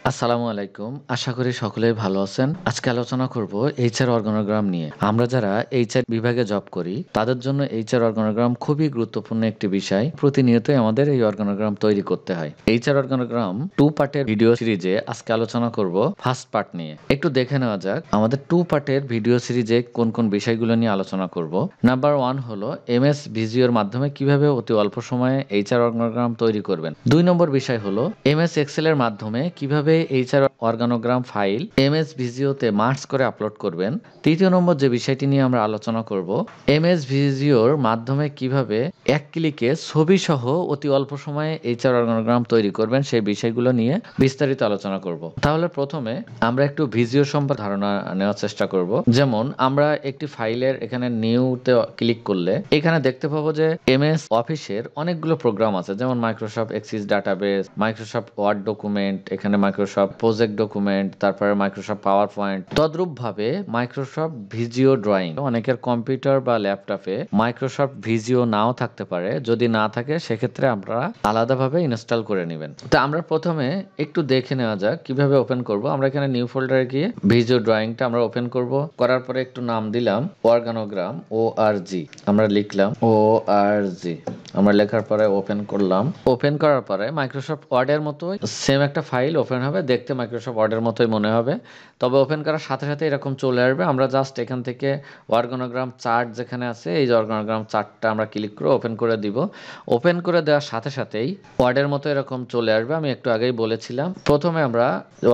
আসসালামু আলাইকুম। আশা করি সকলেই ভালো আছেন। আজকে আলোচনা করব এইচআর অর্গানোগ্রাম নিয়ে। আমরা যারা এইচআর বিভাগে জব করি তাদের জন্য এইচআর অর্গানোগ্রাম খুবই গুরুত্বপূর্ণ একটি বিষয়। প্রতিনিয়তই আমাদের এই অর্গানোগ্রাম তৈরি করতে হয়। এইচআর অর্গানোগ্রাম 2 পার্টের ভিডিও সিরিজে আজকে আলোচনা করব ফার্স্ট পার্ট নিয়ে। একটু দেখে নেওয়া যাক আমাদের 2 পার্টের ভিডিও সিরিজে কোন কোন বিষয়গুলো নিয়ে আলোচনা করব। নাম্বার 1 হলো এমএস ভিজিওর মাধ্যমে কিভাবে অতি অল্প সময়ে এইচআর অর্গানোগ্রাম তৈরি করবেন। 2 নম্বর বিষয় হলো এমএস এক্সেল এর মাধ্যমে কিভাবে এইচআর অর্গানোগ্রাম ফাইল এমএস ভিজিওতে মার্জ করে আপলোড করবেন। তৃতীয় নম্বর যে বিষয়টি নিয়ে আমরা আলোচনা করব এমএস ভিজিওর মাধ্যমে কিভাবে এক ক্লিকে ছবি সহ অতি অল্প সময়ে এইচআর অর্গানোগ্রাম তৈরি করবেন সেই বিষয়গুলো নিয়ে বিস্তারিত আলোচনা করব। তাহলে প্রথমে আমরা একটু ভিজিও সম্পর্কে ধারণা নেওয়ার চেষ্টা করব। যেমন আমরা একটি ফাইলের এখানে নিউতে ক্লিক করলে এখানে দেখতে পাবো যে এমএস অফিসের অনেকগুলো প্রোগ্রাম আছে, যেমন Microsoft Access database, Microsoft Word document, এখানে মাইক্রোসফট প্রজেক্ট ডকুমেন্ট, তারপরে মাইক্রোসফট পাওয়ার পয়েন্ট। তদ্রূপ ভাবে মাইক্রোসফট ভিজিও ড্রয়িং, অনেকের কম্পিউটার বা ল্যাপটপে মাইক্রোসফট ভিজিও নাও থাকতে পারে। যদি না থাকে সেক্ষেত্রে আপনারা আলাদাভাবে ইনস্টল করে নেবেন। তো আমরা প্রথমে একটু দেখে নেওয়া যাক কিভাবে ওপেন করব। আমরা এখানে নিউ ফোল্ডারে গিয়ে ভিজিও ড্রয়িংটা আমরা ওপেন করব। করার পরে একটু নাম দিলাম অর্গানোগ্রাম ORG, আমরা লিখলাম ORG। আমরা লেখার পরে ওপেন করলাম। ওপেন করার পরে মাইক্রোসফট ওয়ার্ডের মতোই সেম একটা ফাইল ওপেন হবে, দেখতে মাইক্রোসফট ওয়ার্ডের মতোই মনে হবে। তবে ওপেন করার সাথে সাথে এরকম চলে আসবে। আমরা জাস্ট এখান থেকে অর্গানোগ্রাম চার্ট যেখানে আছে এই যে অর্গানোগ্রাম চার্টটা আমরা ক্লিক করে ওপেন করে দিব। ওপেন করে দেওয়ার সাথে সাথেই ওয়ার্ডের মতো এরকম চলে আসবে। আমি একটু আগেই বলেছিলাম প্রথমে আমরা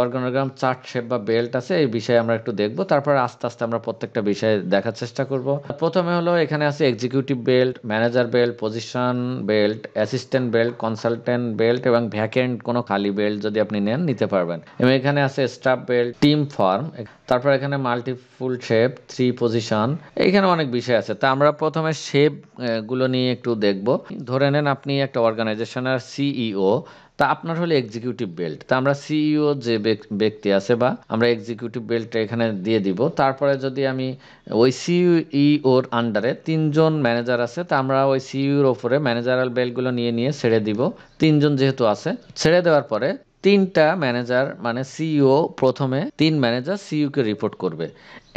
অর্গানোগ্রাম চার্ট শেপ বা বেল্ট আছে এই বিষয়ে আমরা একটু দেখব, তারপরে আস্তে আস্তে আমরা প্রত্যেকটা বিষয় দেখার চেষ্টা করব। প্রথমে হলো এখানে আছে executive belt, manager belt, position belt, assistant belt, consultant belt এবং ভ্যাকেন্ট কোনো খালি বেল্ট যদি আপনি নেন নিতে পারবেন। এবং এখানে আছে স্টাফ বেল্ট, টিম ফর্ম, তারপর এখানে মাল্টিপুল শেপ, 3 পজিশন, এখানে অনেক বিষয় আছে। তা আমরা প্রথমে শেপ গুলো নিয়ে একটু দেখব। ধরে নেন আপনি একটা অর্গানাইজেশনের সিইও, তা আপনার হলো এক্সিকিউটিভ বেল্ট। তা আমরা সিইও যে ব্যক্তি আছে বা আমরা এক্সিকিউটিভ বেল্টটা এখানে দিয়ে দিব। তারপরে যদি আমি ওই সিইওর আন্ডারে 3জন ম্যানেজার আছে, তা আমরা ওই সিইওর ওপরে ম্যানেজারাল বেল্টগুলো নিয়ে নিয়ে ছেড়ে দিব। 3জন যেহেতু আছে, ছেড়ে দেওয়ার পরে 3টা ম্যানেজার মানে সিইও প্রথমে 3 ম্যানেজার সিইওকে রিপোর্ট করবে।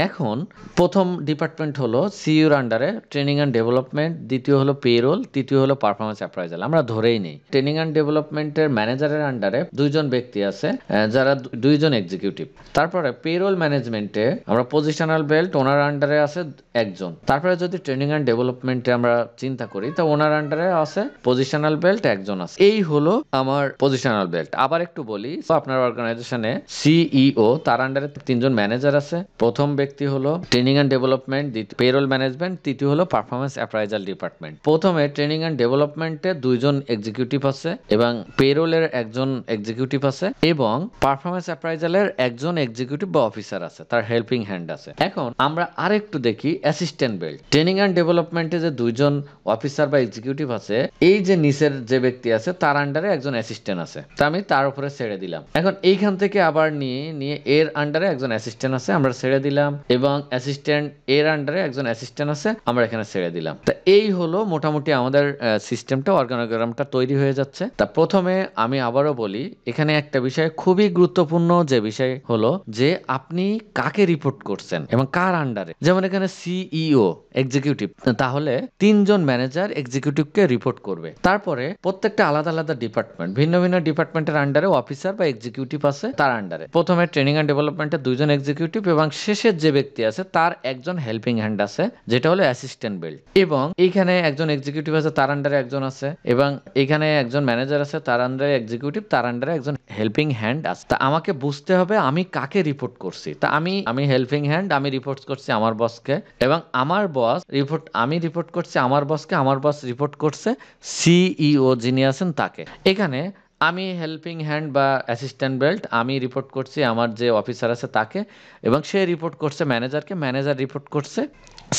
এখন প্রথম ডিপার্টমেন্ট হলো সিইওর আন্ডারে ট্রেনিং অ্যান্ড ডেভেলপমেন্ট, দ্বিতীয় হলো পেরোল, তৃতীয় হলো পারফরমেন্স অ্যাপ্রাইজাল। আমরা ধরেই নেই ট্রেনিং অ্যান্ড ডেভেলপমেন্টের ম্যানেজারের আন্ডারে 2জন ব্যক্তি আছে, যারা 2জন এক্সিকিউটিভ। তারপরে পেরোল ম্যানেজমেন্টে আমরা পজিশনাল বেল্ট, ওনার আন্ডারে আছে 1জন। তারপরে যদি ট্রেনিং অ্যান্ড ডেভেলপমেন্টে আমরা চিন্তা করি তো ওনার আন্ডারে আছে পজিশনাল বেল্ট 1জন আছে। এই হলো আমার পজিশনাল বেল্ট। আবার একটু বলি, আপনার অর্গানাইজেশনে সিইও, তার আন্ডারে 3জন ম্যানেজার আছে। প্রথম ব্যক্তি হলো training and development, payroll management, তৃতীয় হলো পারফরমেন্স অ্যাপ্রাইজাল ডিপার্টমেন্ট। প্রথমে ট্রেনিং অ্যান্ড ডেভেলপমেন্টে 2জন এক্সিকিউটিভ আছে এবং পেরোলের 1জন এক্সিকিউটিভ আছে এবং পারফরমেন্স অ্যাপ্রাইজালের 1জন এক্সিকিউটিভ বা অফিসার আছে, তার হেল্পিং হ্যান্ড আছে। এখন আমরা আরেকটু দেখি অ্যাসিস্ট্যান্ট বেল্ট। ট্রেনিং অ্যান্ড ডেভেলপমেন্টে যে 2জন অফিসার বা এক্সিকিউটিভ আছে, এই যে নিচের যে ব্যক্তি আছে তার আন্ডারে 1জন অ্যাসিস্ট্যান্ট আছে, তা আমি তার উপরে ছেড়ে দিলাম। এখন এইখান থেকে আবার নিয়ে নিয়ে এর আন্ডারে 1জন অ্যাসিস্ট্যান্ট আছে, আমরা ছেড়ে দিলাম, এবং অ্যাসিস্ট্যান্ট এর আন্ডারে 1জন অ্যাসিস্ট্যান্ট আছে, আমরা এখানে ছেড়ে দিলাম। তা এই হলো মোটামুটি আমাদের সিস্টেমটা, অর্গানোগ্রামটা তৈরি হয়ে যাচ্ছে। তা প্রথমে আমি আবারও বলি, এখানে একটা বিষয় খুবই গুরুত্বপূর্ণ, যে বিষয় হলো যে আপনি কাকে রিপোর্ট করছেন এবং কার আন্ডারে। যেমন এখানে সিইও এক্সিকিউটিভ, তাহলে 3জন ম্যানেজার এক্সিকিউটিভকে রিপোর্ট করবে। তারপরে প্রত্যেকটা আলাদা আলাদা ডিপার্টমেন্ট, ভিন্ন ভিন্ন ডিপার্টমেন্টের আন্ডারে অফিসার বা এক্সিকিউটিভ আছে, তার আন্ডারে প্রথমে ট্রেনিং অ্যান্ড ডেভেলপমেন্টের 2জন এক্সিকিউটিভ এবং শেষের যে ব্যক্তি আছে তার 1জন হেল্পিং হ্যান্ড আছে, যেটা হলো অ্যাসিস্ট্যান্ট বেল্ট। এবং এইখানে 1জন এক্সিকিউটিভ আছে, তার আন্ডারে 1জন আছে, এবং এখানে 1জন ম্যানেজার আছে, তার আন্ডারে এক্সিকিউটিভ, তার আন্ডারে 1জন হেল্পিং হ্যান্ড আছে। তা আমাকে বুঝতে হবে আমি কাকে রিপোর্ট করছি। তা আমি হেল্পিং হ্যান্ড, আমি রিপোর্ট করছি আমার বসকে, এবং আমার বস রিপোর্ট, আমি রিপোর্ট করছি আমার বসকে, আমার বস রিপোর্ট করছে সিইও যিনি আছেন তাকে। এখানে আমি হেল্পিং হ্যান্ড বা অ্যাসিস্ট্যান্ট বেল্ট, আমি রিপোর্ট করছি আমার যে অফিসার আছে তাকে, এবং সে রিপোর্ট করছে ম্যানেজারকে, ম্যানেজার রিপোর্ট করছে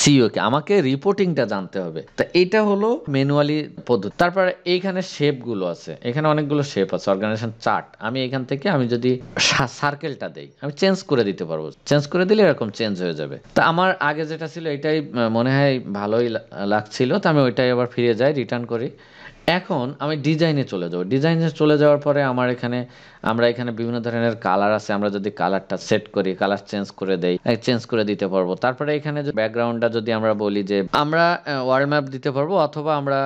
সিইওকে। আমাকে রিপোর্টিংটা জানতে হবে। তা এটা হলো ম্যানুয়ালি পদ্ধতি। তারপরে এইখানে শেপগুলো আছে, এখানে অনেকগুলো শেপ আছে, অর্গানাইজেশন চার্ট। আমি এখান থেকে আমি যদি সার্কেলটা দেই, আমি চেঞ্জ করে দিতে পারবো, চেঞ্জ করে দিলে এরকম চেঞ্জ হয়ে যাবে। তা আমার আগে যেটা ছিল এটাই মনে হয় ভালোই লাগছিল, তো আমি ওইটাই আবার ফিরে যাই, রিটার্ন করি। এখন আমি ডিজাইনে চলে যাব। ডিজাইনে চলে যাওয়ার পরে আমরা এখানে বিভিন্ন ধরনের কালার আছে। আমরা যদি কালারটা সেট করি, কালার চেঞ্জ করে দেই, চেঞ্জ করে দিতে পারবো। তারপরে এখানে যে ব্যাকগ্রাউন্ডটা যদি আমরা বলি যে আমরা ওয়ার্ল্ড ম্যাপ দিতে পারবো, অথবা আমরা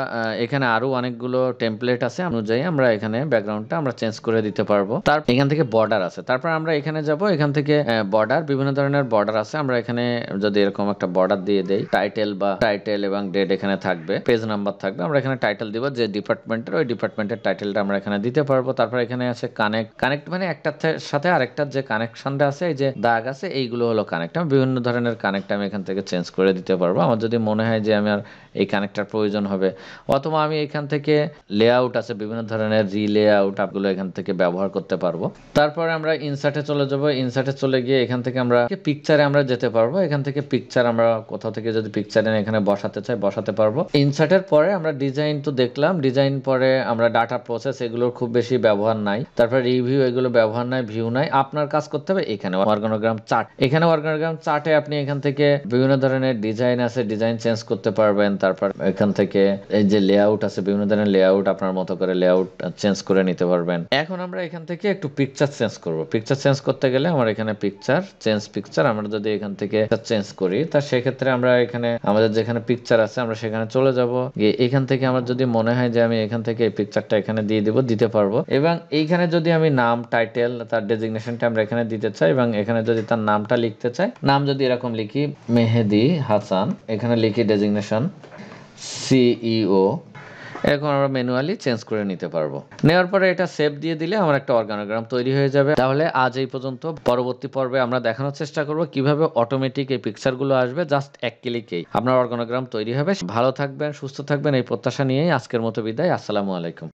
এখানে আরো অনেকগুলো টেমপ্লেট আছে অনুযায়ী আমরা এখানে ব্যাকগ্রাউন্ডটা আমরা চেঞ্জ করে দিতে পারবো। এখান থেকে বর্ডার আছে। তারপর আমরা এখানে যাব, এখান থেকে বর্ডার, বিভিন্ন ধরনের বর্ডার আছে। আমরা এখানে যদি এরকম একটা বর্ডার দিয়ে দেই, টাইটেল এবং ডেট এখানে থাকবে, পেজ নাম্বার থাকবে। আমরা এখানে টাইটেল দিব যে ডিপার্টমেন্টের, ওই ডিপার্টমেন্টের টাইটেলটা আমরা এখানে দিতে পারবো। তারপর এখানে আছে কানেক্ট মানে একটার সাথে আরেকটার যে কানেকশনটা আছে, এই যে দাগ আছে, এইগুলো হলো কানেক্ট। আমি বিভিন্ন ধরনের কানেক্ট আমি এখান থেকে চেঞ্জ করে দিতে পারবো আমার যদি মনে হয় যে আমার এই কানেক্টর প্রয়োজন হবে। অথবা আমি এখান থেকে লেআউট আছে, বিভিন্ন ধরনের রিলেআউট আপগুলো এখান থেকে ব্যবহার করতে পারবো। তারপরে আমরা ইনসার্টে চলে যাব। ইনসার্টে চলে গিয়ে এখান থেকে আমরা পিকচারে আমরা যেতে পারবো। এখান থেকে পিকচার আমরা কোথাও থেকে যদি পিকচার এনে এখানে বসাতে চাই বসাতে পারবো। ইনসার্টের পরে আমরা ডিজাইন তো দেখলাম, ডিজাইন পরে আমরা ডাটা প্রসেস, এগুলোর খুব বেশি ব্যবহার নাই। তারপর রিভিউ, এগুলো ব্যবহার নাই, ভিউ নাই। আপনার কাজ করতে হবে এখানে অর্গানোগ্রাম চার্ট। এখানে অর্গানোগ্রাম চার্টে আপনি এখান থেকে বিভিন্ন ধরনের ডিজাইন আছে, ডিজাইন চেঞ্জ করতে পারবেন। তারপর এখান থেকে এই যে লেআউট আছে, বিভিন্ন ধরনের লেআউট আপনার মতো করে লেআউট চেঞ্জ করে নিতে পারবেন। এখন আমরা এখান থেকে একটু পিকচার চেঞ্জ করব। পিকচার চেঞ্জ করতে গেলে আমার এখানে পিকচার আমরা যদি এখান থেকে চেঞ্জ করি, তা সেক্ষেত্রে আমরা এখানে আমাদের যেখানে পিকচার আছে আমরা সেখানে চলে যাব। গিয়ে এখান থেকে আমার যদি মনে হয় যে আমি এখান থেকে এই পিকচারটা এখানে দিয়ে দিতে পারবো। এবং এইখানে যদি আমি নাম, টাইটেল, তার ডেজিগনেশনটা আমরা এখানে দিতে চাই, এবং এখানে যদি তার নামটা লিখতে চাই, নাম যদি এরকম লিখি মেহেদি হাসান, এখানে লিখি ডেজিগনেশন সিইও, এরকম আমরা ম্যানুয়ালি চেঞ্জ করে নিতে পারবো। নেওয়ার পরে এটা সেভ দিয়ে দিলে আমার একটা অর্গানোগ্রাম তৈরি হয়ে যাবে। তাহলে আজ এই পর্যন্ত। পরবর্তী পর্বে আমরা দেখানোর চেষ্টা করব কিভাবে অটোমেটিক এই পিকচারগুলো আসবে, জাস্ট এক ক্লিকেই আপনার অর্গানোগ্রাম তৈরি হবে। ভালো থাকবেন, সুস্থ থাকবেন, এই প্রত্যাশা নিয়েই আজকের মতো বিদায়। আসসালামু আলাইকুম।